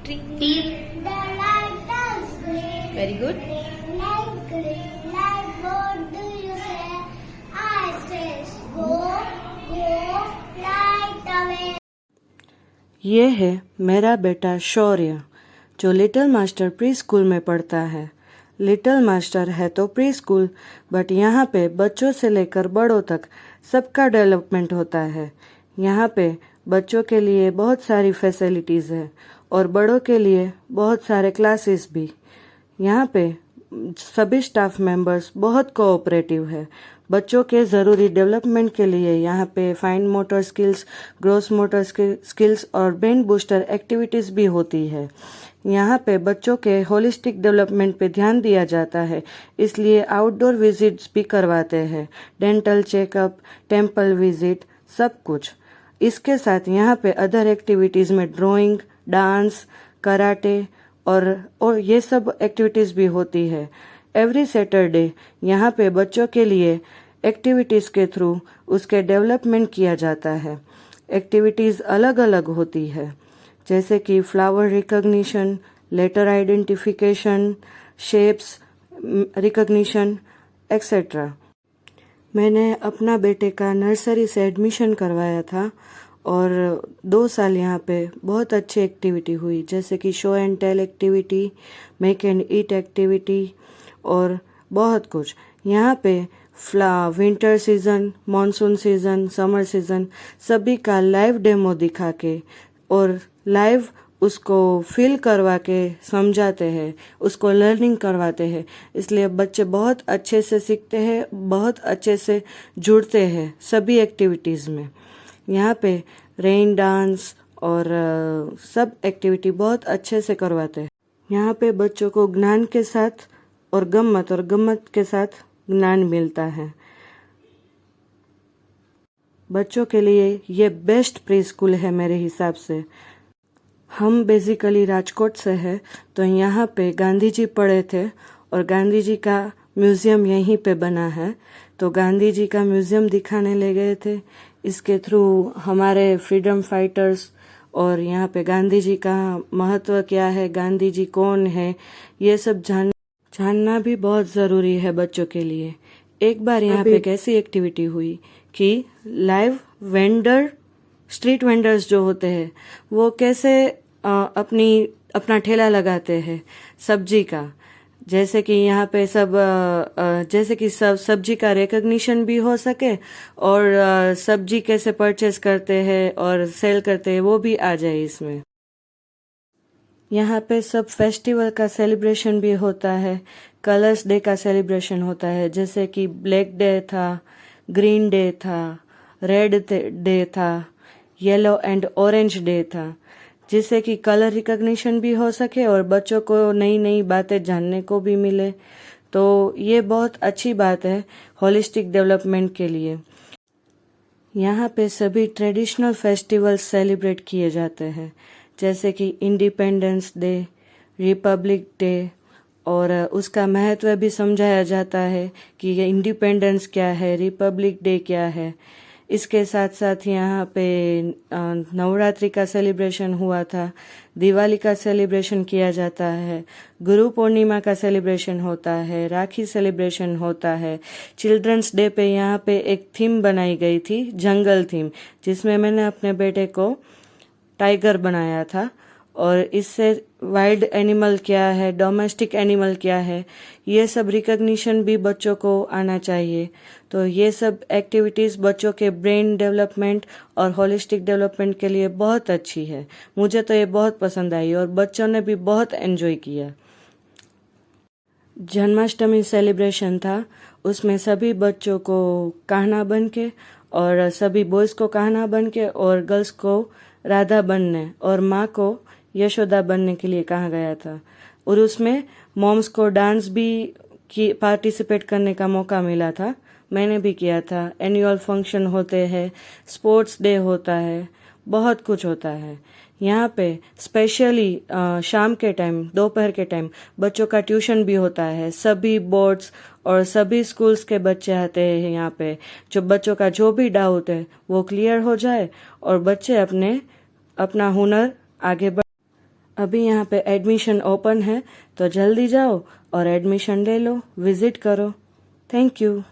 Green. The light is green. Very good. Green light, what do you say? I say go, light away. ये है मेरा बेटा शौर्य जो little master pre school में पढ़ता है। लिटिल मास्टर है तो प्री स्कूल, बट यहाँ पे बच्चों से लेकर बड़ों तक सबका डेवलपमेंट होता है। यहाँ पे बच्चों के लिए बहुत सारी फैसिलिटीज़ है और बड़ों के लिए बहुत सारे क्लासेस भी। यहाँ पे सभी स्टाफ मेंबर्स बहुत कोऑपरेटिव है। बच्चों के ज़रूरी डेवलपमेंट के लिए यहाँ पे fine motor skills, gross motor skills और ब्रेन बूस्टर एक्टिविटीज़ भी होती है। यहाँ पे बच्चों के होलिस्टिक डेवलपमेंट पे ध्यान दिया जाता है, इसलिए आउटडोर विजिट्स भी करवाते हैं, डेंटल चेकअप, टेम्पल विजिट, सब कुछ। इसके साथ यहाँ पे अदर एक्टिविटीज़ में ड्राइंग, डांस, कराटे और ये सब एक्टिविटीज़ भी होती है। एवरी सैटरडे यहाँ पे बच्चों के लिए एक्टिविटीज़ के थ्रू उसके डेवलपमेंट किया जाता है। एक्टिविटीज़ अलग अलग होती है, जैसे कि flower recognition, letter identification, shapes recognition etcetera. मैंने अपना बेटे का नर्सरी से एडमिशन करवाया था और 2 साल यहाँ पे बहुत अच्छी एक्टिविटी हुई, जैसे कि show and tell activity, make and eat activity और बहुत कुछ। यहाँ पे winter season, monsoon season, summer season सभी का लाइव डेमो दिखा के और लाइव उसको फील करवा के समझाते हैं, उसको लर्निंग करवाते हैं। इसलिए बच्चे बहुत अच्छे से सीखते हैं, बहुत अच्छे से जुड़ते हैं सभी एक्टिविटीज़ में। यहाँ पे रेन डांस और सब एक्टिविटी बहुत अच्छे से करवाते हैं। यहाँ पे बच्चों को ज्ञान के साथ और गम्मत के साथ ज्ञान मिलता है। बच्चों के लिए ये बेस्ट प्री स्कूल है मेरे हिसाब से। हम बेसिकली राजकोट से है, तो यहाँ पे गांधी जी पढ़े थे और गांधी जी का म्यूज़ियम यहीं पे बना है, तो गांधी जी का म्यूज़ियम दिखाने ले गए थे। इसके थ्रू हमारे फ्रीडम फाइटर्स और यहाँ पे गांधी जी का महत्व क्या है, गांधी जी कौन है, ये सब जानना भी बहुत ज़रूरी है बच्चों के लिए। एक बार यहाँ पे एक ऐसी एक्टिविटी हुई कि लाइव स्ट्रीट वेंडर्स जो होते हैं वो कैसे अपना ठेला लगाते हैं सब्जी का, जैसे कि यहाँ पे जैसे कि सब्जी का रिकॉग्निशन भी हो सके और सब्जी कैसे परचेस करते हैं और सेल करते हैं वो भी आ जाए इसमें। यहाँ पे सब फेस्टिवल का सेलिब्रेशन भी होता है, कलर्स डे का सेलिब्रेशन होता है, जैसे कि ब्लैक डे था, ग्रीन डे था, रेड डे था, येलो एंड ऑरेंज डे था, जिससे कि कलर रिकॉग्निशन भी हो सके और बच्चों को नई नई बातें जानने को भी मिले। तो ये बहुत अच्छी बात है होलिस्टिक डेवलपमेंट के लिए। यहाँ पे सभी ट्रेडिशनल फेस्टिवल्स सेलिब्रेट किए जाते हैं, जैसे कि इंडिपेंडेंस डे, रिपब्लिक डे, और उसका महत्व भी समझाया जाता है कि ये इंडिपेंडेंस क्या है, रिपब्लिक डे क्या है। इसके साथ साथ यहाँ पे नवरात्रि का सेलिब्रेशन हुआ था, दिवाली का सेलिब्रेशन किया जाता है, गुरु पूर्णिमा का सेलिब्रेशन होता है, राखी सेलिब्रेशन होता है। चिल्ड्रंस डे पे यहाँ पे एक थीम बनाई गई थी, जंगल थीम, जिसमें मैंने अपने बेटे को टाइगर बनाया था और इससे वाइल्ड एनिमल क्या है, डोमेस्टिक एनिमल क्या है, ये सब रिकॉग्निशन भी बच्चों को आना चाहिए। तो ये सब एक्टिविटीज़ बच्चों के ब्रेन डेवलपमेंट और होलिस्टिक डेवलपमेंट के लिए बहुत अच्छी है। मुझे तो ये बहुत पसंद आई और बच्चों ने भी बहुत एंजॉय किया। जन्माष्टमी सेलिब्रेशन था, उसमें सभी बच्चों को कान्हा बन के और सभी बॉयज़ को कान्हा बन के और गर्ल्स को राधा बनने और माँ को यशोदा बनने के लिए कहा गया था। और उसमें मॉम्स को डांस भी पार्टिसिपेट करने का मौका मिला था, मैंने भी किया था। एनुअल फंक्शन होते हैं, स्पोर्ट्स डे होता है, बहुत कुछ होता है। यहाँ पे स्पेशली शाम के टाइम, दोपहर के टाइम बच्चों का ट्यूशन भी होता है। सभी बोर्ड्स और सभी स्कूल्स के बच्चे आते हैं यहाँ पे, जो बच्चों का जो भी डाउट है वो क्लियर हो जाए और बच्चे अपना हुनर अभी यहाँ पे एडमिशन ओपन है, तो जल्दी जाओ और एडमिशन ले लो, विजिट करो। Thank you.